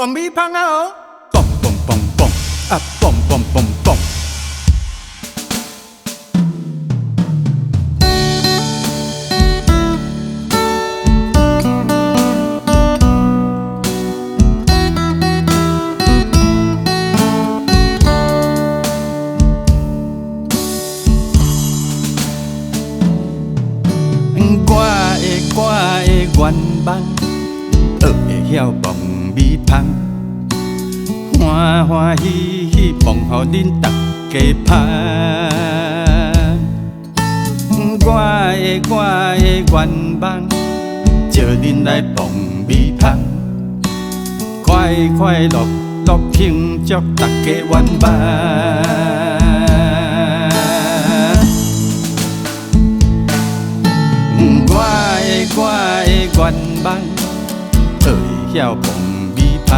爆米香啊哦，嘣嘣嘣嘣啊，嘣嘣嘣嘣。我的愿望，学会晓爆米香，欢欢喜喜放予恁大家香。我的愿望，招恁来爆米香，快快乐乐庆祝大家圆满。我的愿望，学会晓爆米香，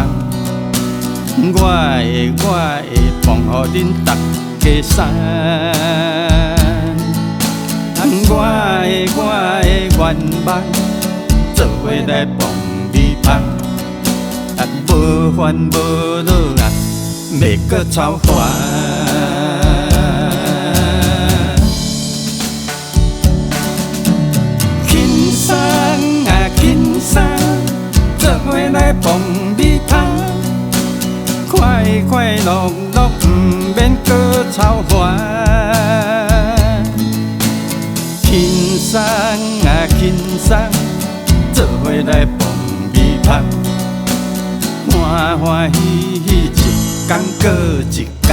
我会放予恁大家送。我的愿望，做伙来爆米香，无烦无恼啊，袂阁操烦。轻松，做伙来爆米香，快快乐乐，不免搁操烦。轻松轻松，做伙来爆米香，欢欢喜喜一天过一天。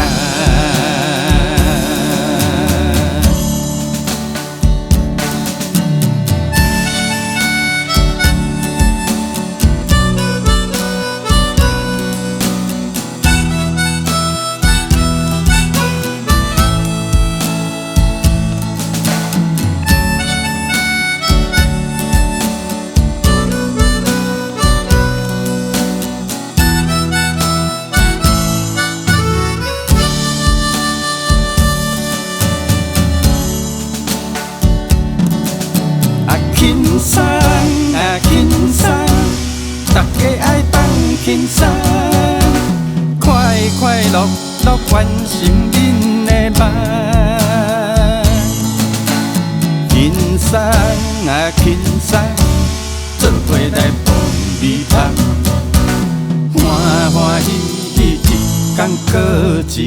轻松，大家爱放轻松，快快乐乐完成恁的梦。轻松轻松，做伙来爆米香，欢欢喜喜一天过一